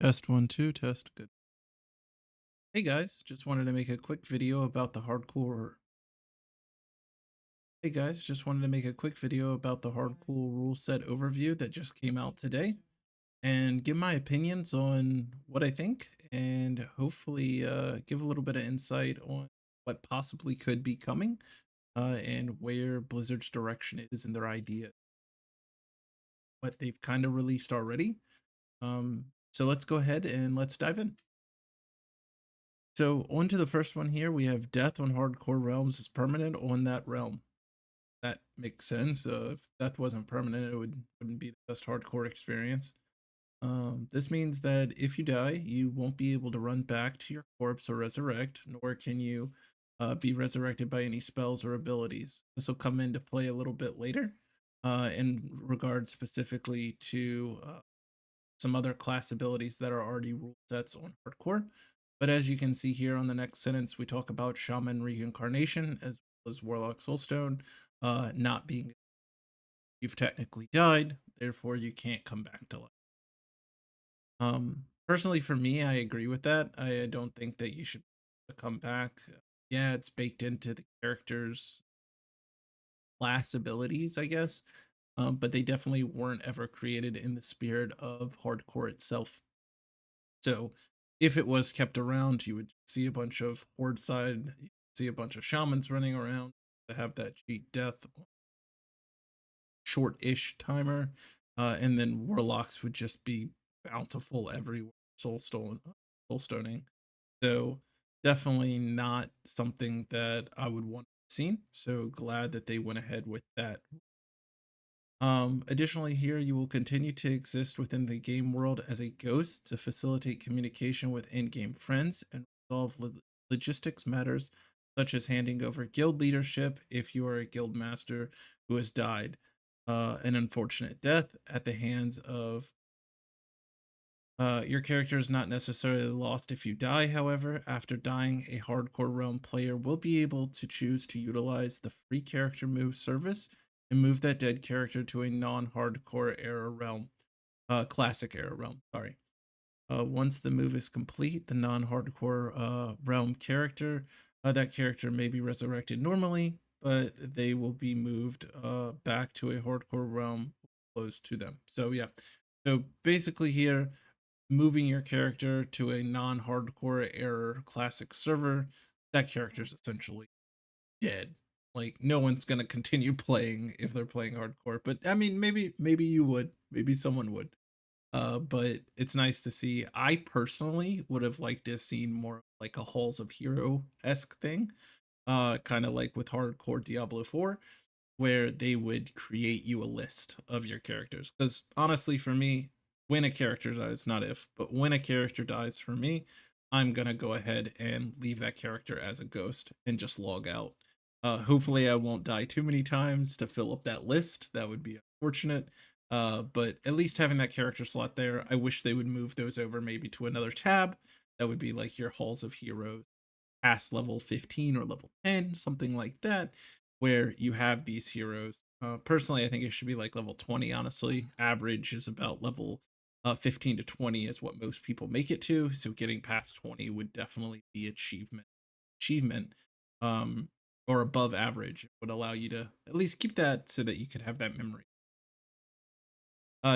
Test one, two, test. Good. Hey guys, just wanted to make a quick video about the hardcore. Hey guys, just wanted to make a quick video about the hardcore rule set overview that just came out today and give my opinions on what I think and hopefully give a little bit of insight on what possibly could be coming and where Blizzard's direction is in their idea, what they've kind of released already. So let's go ahead and let's dive in. So on to the first one here, we have death on hardcore realms is permanent on that realm. That makes sense. If death wasn't permanent, wouldn't be the best hardcore experience. This means that if you die, you won't be able to run back to your corpse or resurrect, nor can you be resurrected by any spells or abilities. This will come into play a little bit later in regard specifically to some other class abilities that are already rule sets on hardcore. But as you can see here on the next sentence, we talk about Shaman Reincarnation as well as Warlock Soulstone not being, you've technically died, therefore you can't come back to life. Personally, for me, I agree with that. I don't think that you should come back. Yeah, it's baked into the character's class abilities, I guess. But they definitely weren't ever created in the spirit of hardcore itself. So if it was kept around, you would see a bunch of horde side, you see a bunch of shamans running around to have that cheat death short-ish timer, and then warlocks would just be bountiful everywhere, soul stoning. So definitely not something that I would want to see. So glad that they went ahead with that. Additionally, here you will continue to exist within the game world as a ghost to facilitate communication with in-game friends and resolve logistics matters such as handing over guild leadership if you are a guild master who has died an unfortunate death at the hands of your character is not necessarily lost if you die. However, after dying, a hardcore realm player will be able to choose to utilize the free character move service and move that dead character to a non-hardcore era realm, classic era realm. Sorry. Once the move is complete, the non-hardcore realm character, that character may be resurrected normally, but they will be moved back to a hardcore realm close to them. So yeah, so basically here, moving your character to a non-hardcore era classic server, that character is essentially dead. Like no one's gonna continue playing if they're playing hardcore. But I mean, maybe you would, maybe someone would. But it's nice to see. I personally would have liked to have seen more like a Halls of Hero esque thing, kind of like with hardcore Diablo 4, where they would create you a list of your characters. Because honestly, for me, when a character dies, not if, but when a character dies for me, I'm gonna go ahead and leave that character as a ghost and just log out. Hopefully, I won't die too many times to fill up that list. That would be unfortunate. But at least having that character slot there, I wish they would move those over maybe to another tab. That would be like your Halls of Heroes past level 15 or level 10, something like that, where you have these heroes. Personally, I think it should be like level 20, honestly. Average is about level 15 to 20 is what most people make it to. So getting past 20 would definitely be achievement, um, or above average would allow you to at least keep that so that you could have that memory.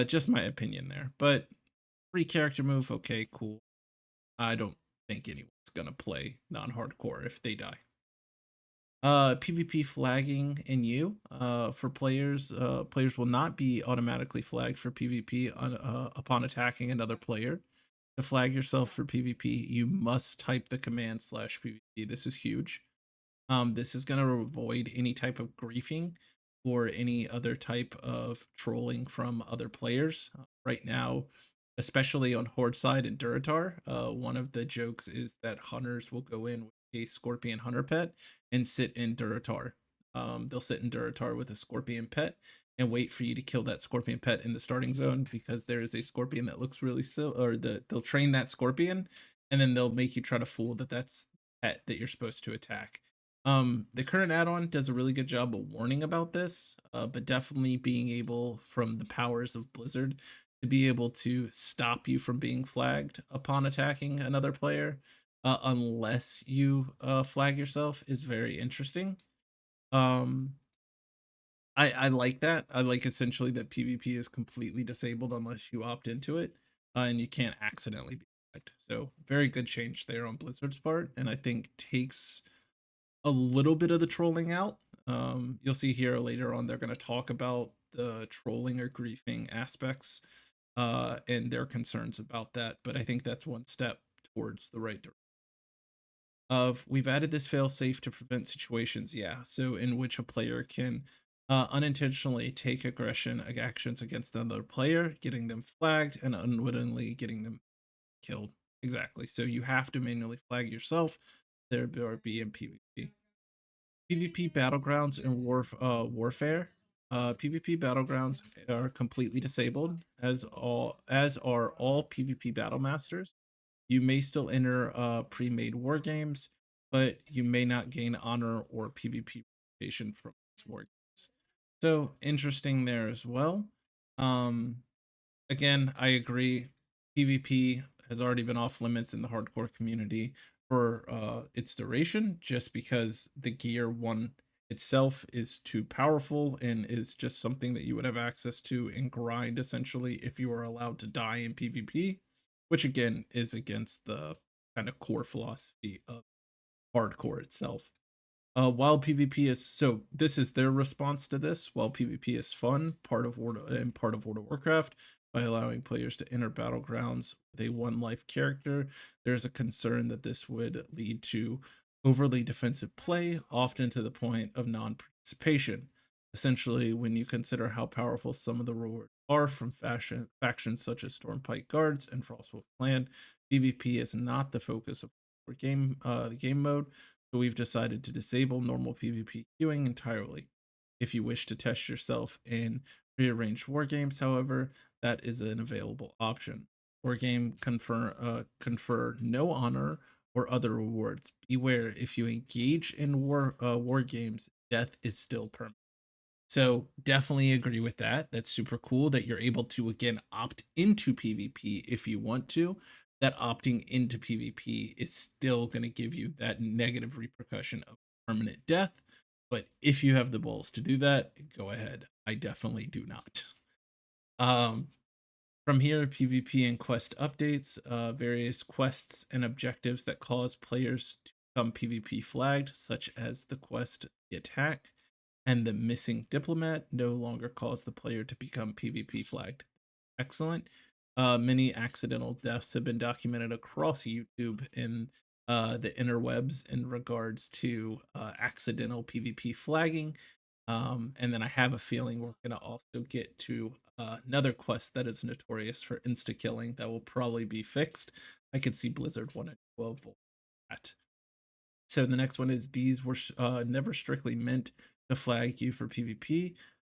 Just my opinion there. But free character move, okay, cool. I don't think anyone's gonna play non-hardcore if they die. PvP flagging in you for players. Players will not be automatically flagged for PvP upon attacking another player. To flag yourself for PvP, you must type the command /PvP. This is huge. This is going to avoid any type of griefing or any other type of trolling from other players. Right now, especially on Horde side and Duratar, one of the jokes is that hunters will go in with a Scorpion Hunter pet and sit in Duratar. They'll sit in Duratar with a Scorpion pet and wait for you to kill that Scorpion pet in the starting zone because there is a Scorpion that looks really they'll train that Scorpion and then they'll make you try to fool that that's pet that you're supposed to attack. The current add-on does a really good job of warning about this, but definitely being able from the powers of Blizzard to be able to stop you from being flagged upon attacking another player, unless you flag yourself, is very interesting. Um, I like that. I like essentially that PvP is completely disabled unless you opt into it, and you can't accidentally be flagged. So very good change there on Blizzard's part, and I think takes a little bit of the trolling out. You'll see here later on they're going to talk about the trolling or griefing aspects and their concerns about that. But I think that's one step towards the right direction. Of we've added this failsafe to prevent situations, yeah. So in which a player can unintentionally take aggression actions against another player, getting them flagged and unwittingly getting them killed. Exactly. So you have to manually flag yourself. There be in PvP. PvP battlegrounds and warfare. PvP battlegrounds are completely disabled, as are all PvP battle masters. You may still enter pre-made war games, but you may not gain honor or PvP reputation from these war games. So interesting there as well. Um, Again, I agree. PvP has already been off limits in the hardcore community for its duration, just because the gear one itself is too powerful and is just something that you would have access to and grind essentially if you are allowed to die in PvP, which again is against the kind of core philosophy of hardcore itself. While PvP is so, this is their response to this. While PvP is fun, part of World of Warcraft, by allowing players to enter battlegrounds with a one life character, there's a concern that this would lead to overly defensive play, often to the point of non participation. Essentially, when you consider how powerful some of the rewards are from factions such as Stormpike Guards and Frostwolf Clan, PvP is not the focus of the game mode, so we've decided to disable normal PvP queuing entirely. If you wish to test yourself in prearranged wargames, however, that is an available option. Wargame confer no honor or other rewards. Beware, if you engage in war games, death is still permanent. So definitely agree with that. That's super cool that you're able to again opt into PvP if you want to. That opting into PvP is still going to give you that negative repercussion of permanent death. But if you have the balls to do that, go ahead. I definitely do not. Um, from here, PvP and quest updates, various quests and objectives that cause players to become PvP flagged, such as the quest The Attack and the Missing Diplomat, no longer cause the player to become PvP flagged. Excellent. Many accidental deaths have been documented across YouTube in the interwebs in regards to accidental PvP flagging. And then I have a feeling we're going to also get to another quest that is notorious for insta killing that will probably be fixed. I could see Blizzard wanting to avoid that. So the next one is these were never strictly meant to flag you for PvP.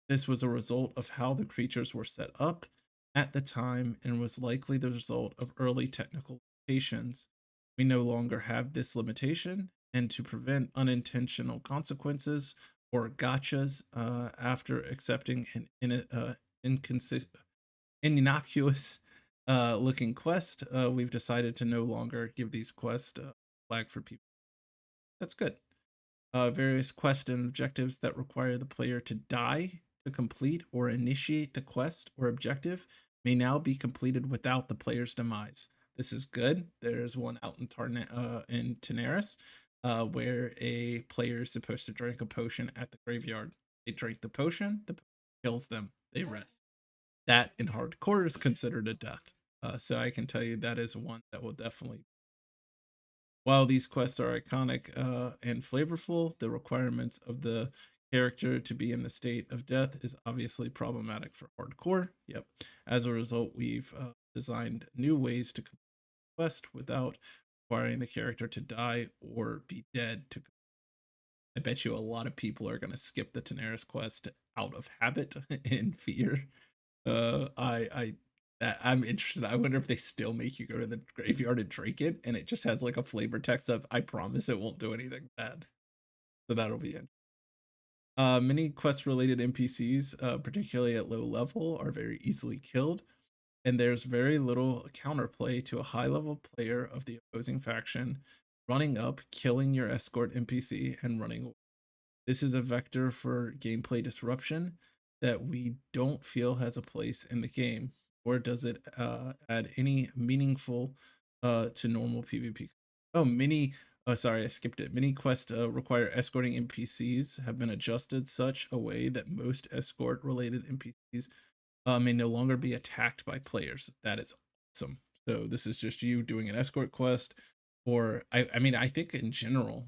This was a result of how the creatures were set up at the time and was likely the result of early technical limitations. We no longer have this limitation, and to prevent unintentional consequences or gotchas after accepting an innocuous looking quest, we've decided to no longer give these quests flag for people. That's good. Various quests and objectives that require the player to die to complete or initiate the quest or objective may now be completed without the player's demise. This is good. There's one out in Tanaris where a player is supposed to drink a potion at the graveyard. They drink the potion kills them, they rest. That in hardcore is considered a death. So I can tell you that is one that will definitely. While these quests are iconic and flavorful, the requirements of the character to be in the state of death is obviously problematic for hardcore. Yep. As a result, we've designed new ways to complete the quest without requiring the character to die or be dead. I bet you a lot of people are going to skip the Tanaris quest out of habit and fear. I that I'm interested. I wonder if they still make you go to the graveyard and drink it, and it just has like a flavor text of "I promise it won't do anything bad." So that'll be it. Many quest related NPCs, particularly at low level, are very easily killed. and there's very little counterplay to a high level player of the opposing faction running up, killing your escort NPC, and running away. This is a vector for gameplay disruption that we don't feel has a place in the game, or does it add any meaningful to normal PvP? Oh, sorry, I skipped it. Mini quests require escorting NPCs have been adjusted such a way that most escort related NPCs may no longer be attacked by players. That is awesome. So this is just you doing an escort quest, or I mean, I think in general,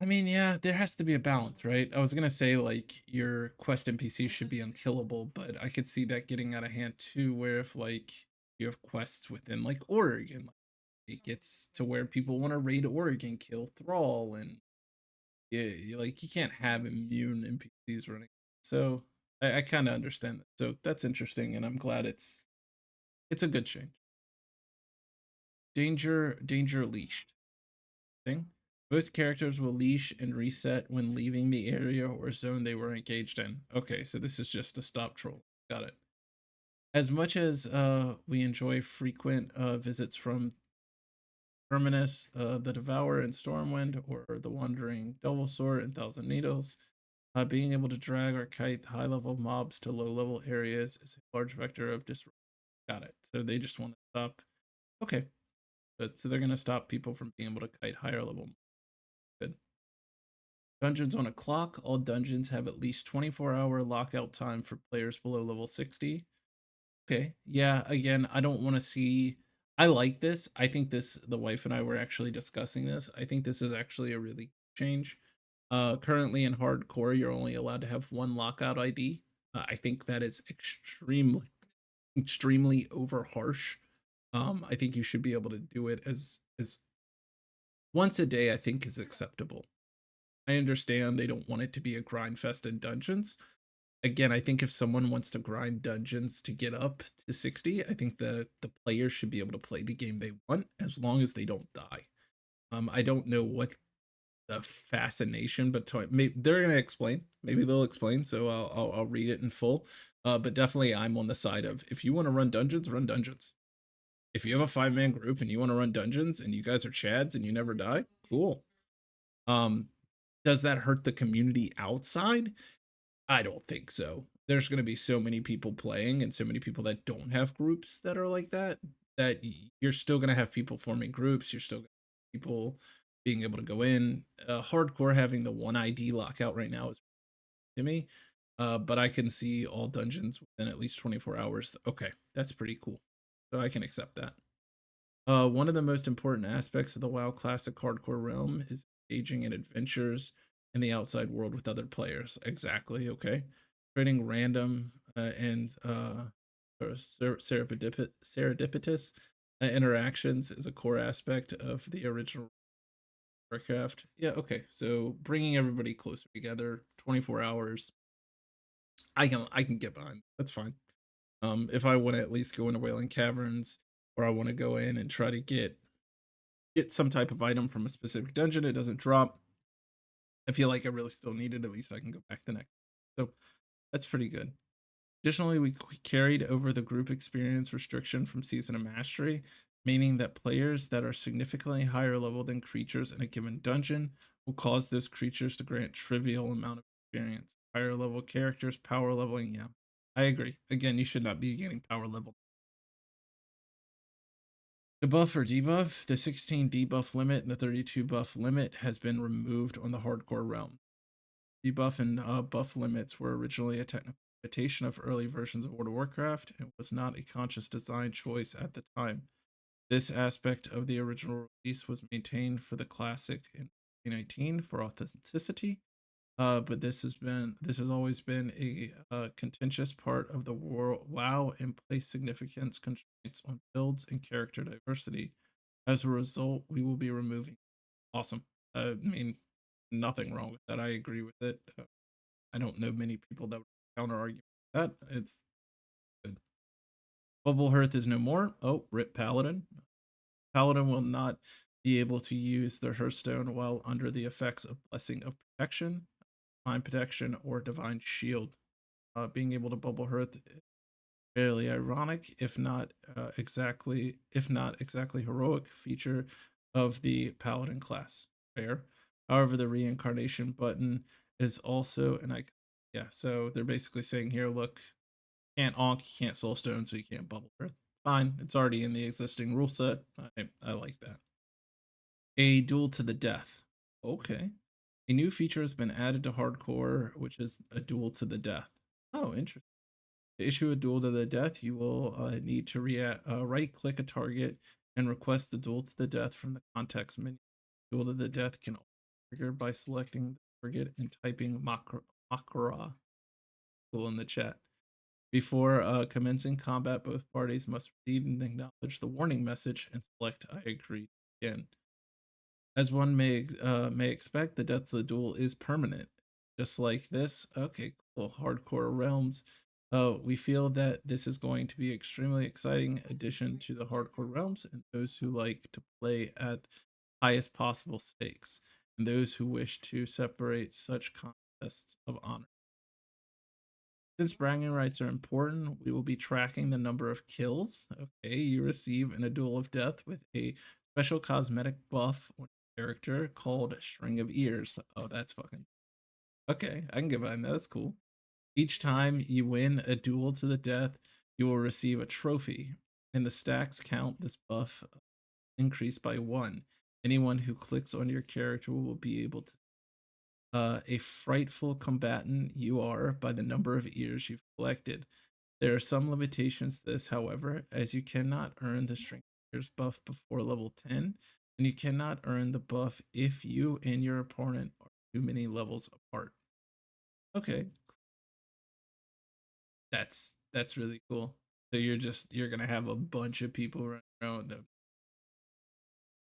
I mean, yeah, there has to be a balance, right? I was gonna say like your quest NPC should be unkillable, but I could see that getting out of hand too, where if like you have quests within like Oregon, like, it gets to where people want to raid Oregon, kill Thrall, and like you can't have immune NPCs running. So I kind of understand that. So that's interesting, and I'm glad it's a good change. Danger leashed thing. Most characters will leash and reset when leaving the area or zone they were engaged in. Okay, so this is just to stop troll. Got it. As much as we enjoy frequent visits from Terminus, the Devourer and Stormwind, or the Wandering Double Sword and Thousand Needles, being able to drag or kite high level mobs to low level areas is a large vector of disruption. Got it. So they just want to stop. Okay. But so they're going to stop people from being able to kite higher level. Good. Dungeons on a clock. All dungeons have at least 24-hour lockout time for players below level 60. Okay. Yeah, again, I don't want to see I like this. I think the wife and I were actually discussing this. I think this is actually a really good change. Currently in hardcore, you're only allowed to have one lockout ID. I think that is extremely over harsh. I think you should be able to do it as once a day. I think is acceptable. I understand they don't want it to be a grind fest in dungeons. Again, I think if someone wants to grind dungeons to get up to 60, I think the players should be able to play the game they want as long as they don't die. I don't know what the fascination, but maybe they're gonna explain. Maybe they'll explain. So I'll read it in full. But definitely, I'm on the side of if you want to run dungeons, run dungeons. If you have a 5-man group and you want to run dungeons and you guys are chads and you never die, cool. Um, does that hurt the community outside? I don't think so. There's going to be so many people playing and so many people that don't have groups that are like that you're still going to have people forming groups. You're still going to have people being able to go in. Hardcore having the one ID lockout right now is to me. But I can see all dungeons within at least 24 hours. Okay, that's pretty cool. So I can accept that. One of the most important aspects of the WoW Classic Hardcore realm is engaging in adventures in the outside world with other players. Exactly. Okay. Creating random serendipitous interactions is a core aspect of the original Warcraft. Yeah. Okay. So bringing everybody closer together, 24 hours. I can get behind. That's fine. If I want to at least go into Wailing Caverns, or I want to go in and try to get some type of item from a specific dungeon, it doesn't drop. I feel like I really still need it. At least I can go back the next. So that's pretty good. Additionally, we carried over the group experience restriction from Season of Mastery, meaning that players that are significantly higher level than creatures in a given dungeon will cause those creatures to grant trivial amount of experience. Higher level characters, power leveling, yeah. I agree. Again, you should not be getting power level. Debuff or debuff, the 16 debuff limit and the 32 buff limit has been removed on the hardcore realm. Debuff and buff limits were originally a technical limitation of early versions of World of Warcraft and was not a conscious design choice at the time. This aspect of the original release was maintained for the classic in 2019 for authenticity, but this has always been a contentious part of the WoW and place significant constraints on builds and character diversity. As a result, we will be removing. Awesome. I mean, nothing wrong with that. I agree with it. I don't know many people that would counter argue that. It's good. Bubble Hearth is no more. Oh, rip Paladin. Paladin will not be able to use their Hearthstone while under the effects of Blessing of Protection, Divine Protection, or Divine Shield. being able to bubble hearth fairly ironic, if not exactly heroic feature of the paladin class. Fair. However, the reincarnation button is also an icon. Yeah, so they're basically saying here, look, can't onk, you can't soulstone, so you can't bubble earth. Fine, it's already in the existing rule set. I like that. A duel to the death. Okay. A new feature has been added to hardcore, which is a duel to the death. Oh, interesting. To issue a duel to the death, you will need to right click a target and request the duel to the death from the context menu. Duel to the death can trigger by selecting the target and typing Makara duel in the chat. Before commencing combat, both parties must read and acknowledge the warning message and select I agree again. As one may expect, the death of the duel is permanent. Just like this. Okay, cool. Hardcore Realms. We feel that this is going to be extremely exciting addition to the Hardcore Realms and those who like to play at highest possible stakes and those who wish to separate such contests of honor. Since bragging rights are important, we will be tracking the number of kills. Okay, you receive in a duel of death with a special cosmetic buff on your character called String of Ears. Oh, that's fucking okay. I can get behind that. That's cool. Each time you win a duel to the death, you will receive a trophy. And the stacks count this buff increase by 1. Anyone who clicks on your character will be able to a frightful combatant you are by the number of ears you've collected. There are some limitations to this, however, as you cannot earn the String Ears buff before level 10, and you cannot earn the buff if you and your opponent are too many levels apart. Okay, that's really cool. So you're gonna have a bunch of people running around them.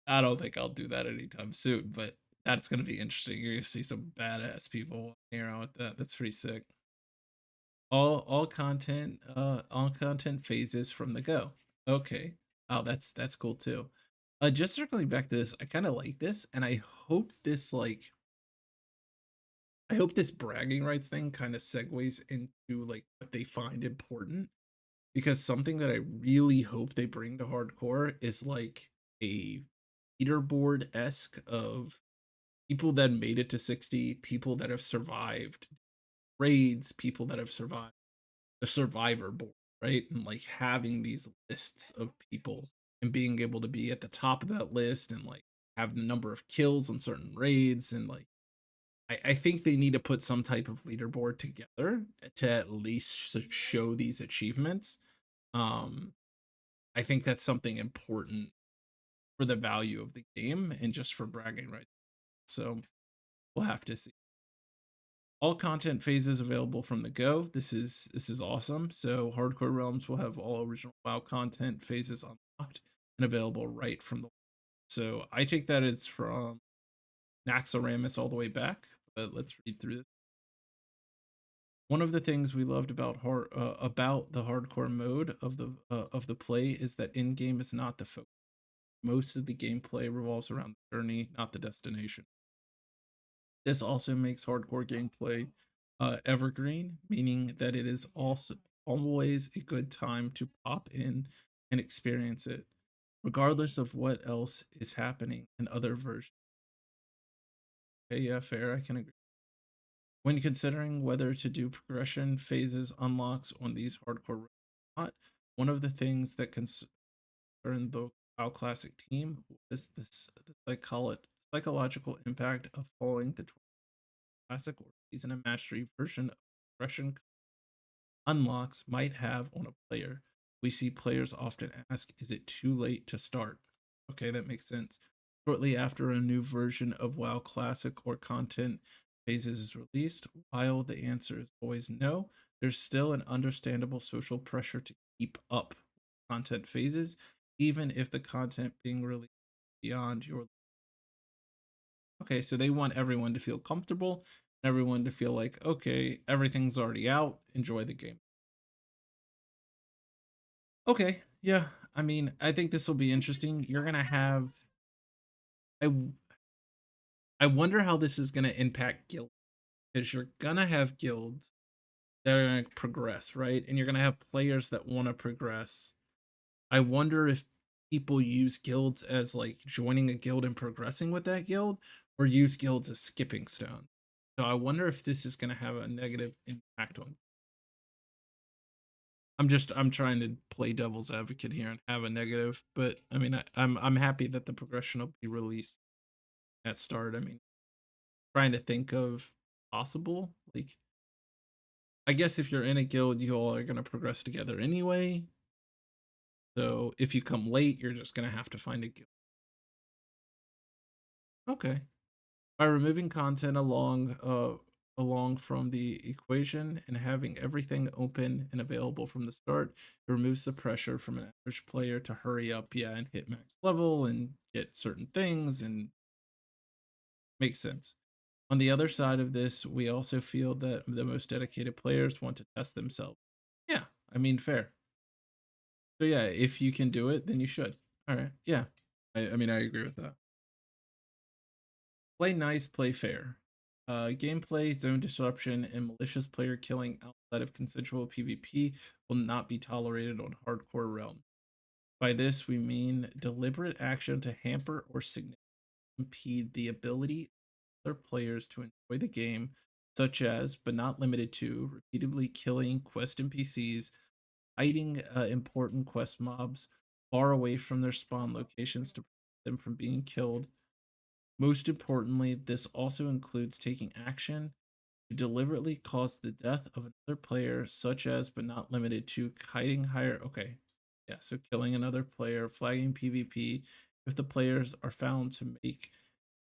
I don't think I'll do that anytime soon, but that's gonna be interesting. You're gonna see some badass people walking around with that. That's pretty sick. All content phases from the go. Okay. Oh, that's cool too. Just circling back to this, I kind of like this, and I hope this bragging rights thing kind of segues into like what they find important, because something that I really hope they bring to hardcore is like a leaderboard esque of people that made it to 60, people that have survived raids, people that have survived the survivor board, right? And like having these lists of people and being able to be at the top of that list and like have the number of kills on certain raids and like I think they need to put some type of leaderboard together to at least show these achievements. Um, I think that's something important for the value of the game and just for bragging rights. So we'll have to see. All content phases available from the go. This is awesome. So Hardcore Realms will have all original WoW content phases unlocked and available right from the. So I take that as from Naxxramas all the way back. But let's read through this. One of the things we loved about the hardcore mode of the play is that in game is not the focus. Most of the gameplay revolves around the journey, not the destination. This also makes hardcore gameplay evergreen, meaning that it is also always a good time to pop in and experience it, regardless of what else is happening in other versions. Okay, yeah, fair, I can agree. When considering whether to do progression phases unlocks on these hardcore or not, one of the things that concern the WoW Classic team was the psychological impact of following the Classic or Season of Mastery version of progression unlocks might have on a player. We see players often ask, is it too late to start? Okay, that makes sense. Shortly after a new version of WoW Classic or content phases is released, while the answer is always no, there's still an understandable social pressure to keep up content phases, even if the content being released beyond your. Okay, so they want everyone to feel comfortable, everyone to feel like, okay, everything's already out, enjoy the game. Okay, yeah. I mean, I think this will be interesting. You're gonna have. I I wonder how this is gonna impact guild because you're gonna have guilds that are going to progress, right? And you're going to have players that want to progress. I wonder if people use guilds as like joining a guild and progressing with that guild, or use guilds as skipping stone. So I wonder if this is going to have a negative impact on. I'm trying to play devil's advocate here and have a negative, but I mean I'm happy that the progression will be released at start. I mean, trying to think of possible, like, I guess if you're in a guild, you all are going to progress together anyway. So if you come late, you're just going to have to find a guild. Okay. By removing content along from the equation and having everything open and available from the start, it removes the pressure from an average player to hurry up, yeah, and hit max level and get certain things, and makes sense. On the other side of this, we also feel that the most dedicated players want to test themselves. Yeah, I mean, fair. So yeah, if you can do it, then you should. All right, yeah, I mean, I agree with that. Play nice, play fair. Gameplay, zone disruption, and malicious player killing outside of consensual PvP will not be tolerated on hardcore realm. By this, we mean deliberate action to hamper or significantly impede the ability of other players to enjoy the game, such as, but not limited to, repeatedly killing quest NPCs, hiding important quest mobs far away from their spawn locations to prevent them from being killed. Most importantly, this also includes taking action to deliberately cause the death of another player, such as but not limited to hiding higher. Okay, yeah, so killing another player, flagging PvP if the players are found to make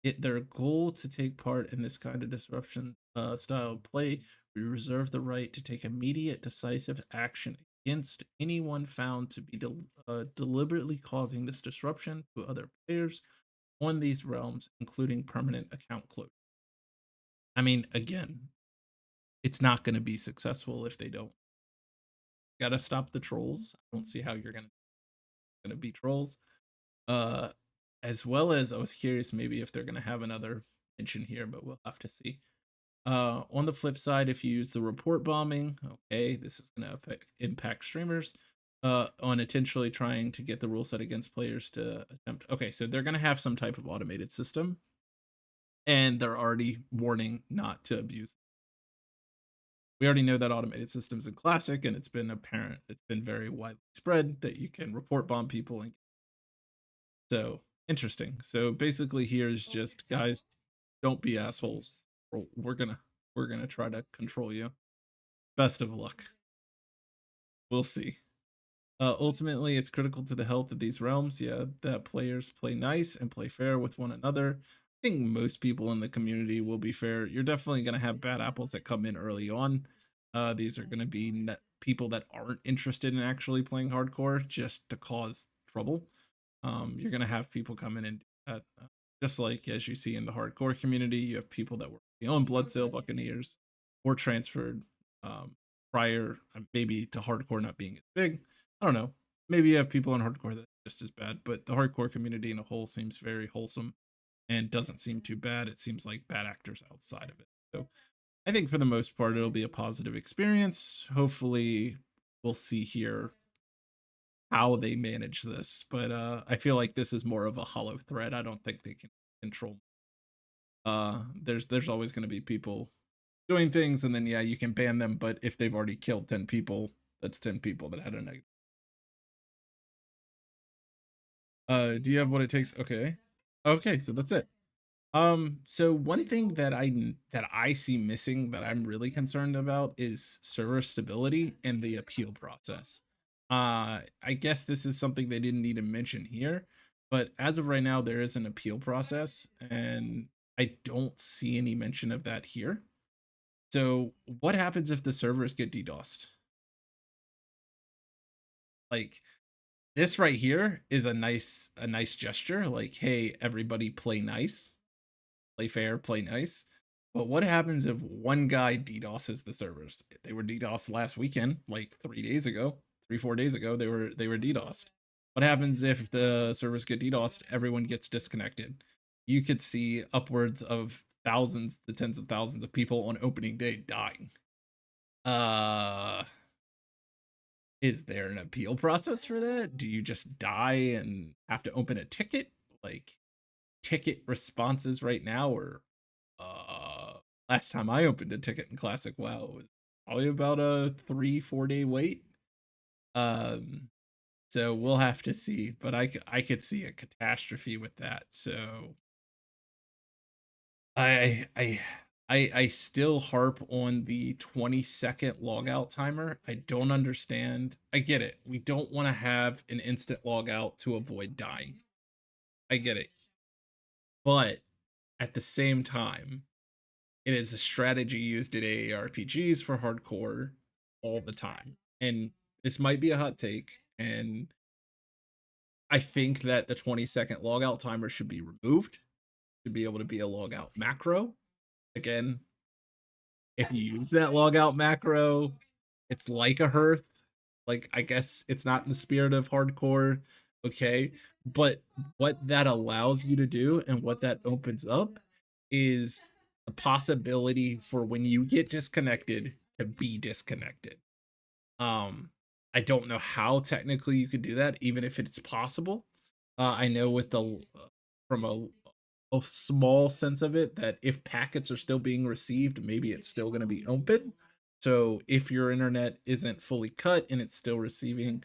it their goal to take part in this kind of disruption style of play. We reserve the right to take immediate, decisive action against anyone found to be deliberately causing this disruption to other players on these realms, including permanent account closure. I mean, again, it's not going to be successful if they don't. Got to stop the trolls. I don't see how you're gonna be trolls. Uh, as well as I was curious maybe if they're gonna have another mention here, but we'll have to see. On the flip side, if you use the report bombing, okay, this is gonna impact streamers. On intentionally trying to get the rule set against players to attempt. Okay, so they're gonna have some type of automated system, and they're already warning not to abuse. We already know that automated systems in classic, and it's been apparent, it's been very widely spread that you can report bomb people. And so interesting. So basically here's just, guys, don't be assholes. We're gonna try to control you. Best of luck. We'll see. Ultimately, it's critical to the health of these realms, yeah, that players play nice and play fair with one another. I think most people in the community will be fair. You're definitely going to have bad apples that come in early on. These are going to be people that aren't interested in actually playing hardcore just to cause trouble. You're going to have people come in and do that. Just like as you see in the hardcore community, you have people that were on Bloodsail Buccaneers or transferred prior, maybe to hardcore not being as big. I don't know. Maybe you have people on hardcore that just as bad, but the hardcore community in a whole seems very wholesome and doesn't seem too bad. It seems like bad actors outside of it. So I think for the most part, it'll be a positive experience. Hopefully, we'll see here how they manage this, but I feel like this is more of a hollow thread. I don't think they can control. There's always going to be people doing things, and then yeah, you can ban them, but if they've already killed 10 people, that's 10 people that had a negative. Do you have what it takes? Okay. Okay, so that's it. So one thing that I see missing that I'm really concerned about is server stability and the appeal process. I guess this is something they didn't need to mention here, but as of right now, there is an appeal process, and I don't see any mention of that here. So what happens if the servers get DDoSed? Like, this right here is a nice gesture. Like, hey, everybody play nice, play fair, play nice. But what happens if one guy DDoSes the servers? They were DDoSed last weekend, like 3 days ago, 4 days ago. They were DDoSed. What happens if the servers get DDoSed? Everyone gets disconnected. You could see upwards of thousands to tens of thousands of people on opening day dying. Uh, is there an appeal process for that? Do you just die and have to open a ticket? Like ticket responses right now, or last time I opened a ticket in Classic WoW it was probably about a 3-4 day wait. Um, so we'll have to see, but I could see a catastrophe with that. So I I I still harp on the 20-second logout timer. I don't understand. I get it. We don't want to have an instant logout to avoid dying. I get it. But at the same time, it is a strategy used in AARPGs for hardcore all the time. And this might be a hot take, and I think that the 20-second logout timer should be removed to be able to be a logout macro. Again, if you use that logout macro, it's like a hearth. Like, I guess it's not in the spirit of hardcore, okay? But what that allows you to do and what that opens up is a possibility for when you get disconnected to be disconnected. Um, I don't know how technically you could do that, even if it's possible. I know with the from a small sense of it that if packets are still being received, maybe it's still going to be open. So if your internet isn't fully cut and it's still receiving,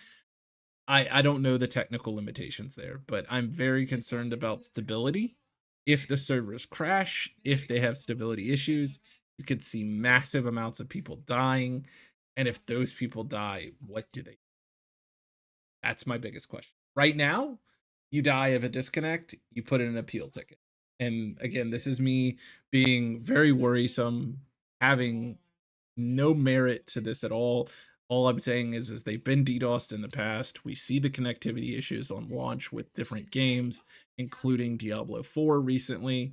I don't know the technical limitations there, but I'm very concerned about stability. If the servers crash, if they have stability issues, you could see massive amounts of people dying. And if those people die, what do they? That's my biggest question. Right now, you die of a disconnect, you put in an appeal ticket. And again, this is me being very worrisome, having no merit to this at all. All I'm saying is they've been DDoSed in the past. We see the connectivity issues on launch with different games, including Diablo 4 recently.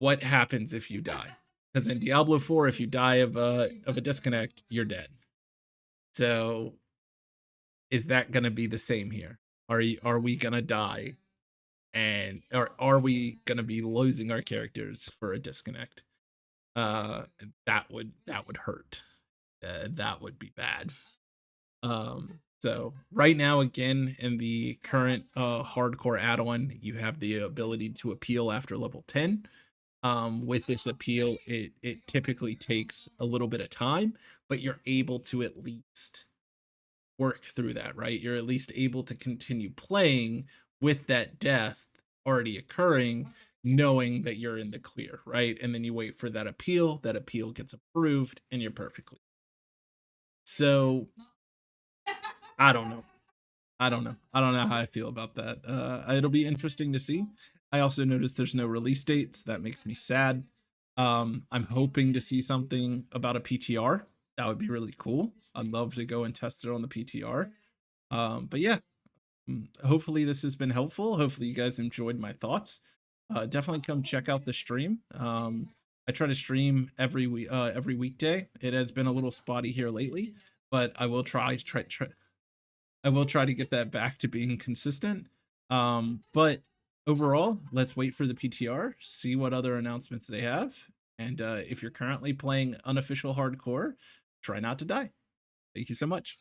What happens if you die? Because in Diablo 4, if you die of a disconnect, you're dead. So is that going to be the same here? Are we going to die, and are we going to be losing our characters for a disconnect? That would hurt. That would be bad. So right now, again, in the current hardcore add-on, you have the ability to appeal after level 10. With this appeal, it typically takes a little bit of time, but you're able to at least work through that, right? You're at least able to continue playing with that death already occurring, knowing that you're in the clear, right? And then you wait for that appeal gets approved, and you're perfectly. So I don't know. I don't know. I don't know how I feel about that. It'll be interesting to see. I also noticed there's no release dates. That makes me sad. I'm hoping to see something about a PTR. That would be really cool. I'd love to go and test it on the PTR. But yeah, hopefully this has been helpful. Hopefully you guys enjoyed my thoughts. Definitely come check out the stream. I try to stream every weekday. It has been a little spotty here lately, but I will I will try to get that back to being consistent. But overall, let's wait for the PTR, see what other announcements they have. And if you're currently playing unofficial hardcore, try not to die. Thank you so much.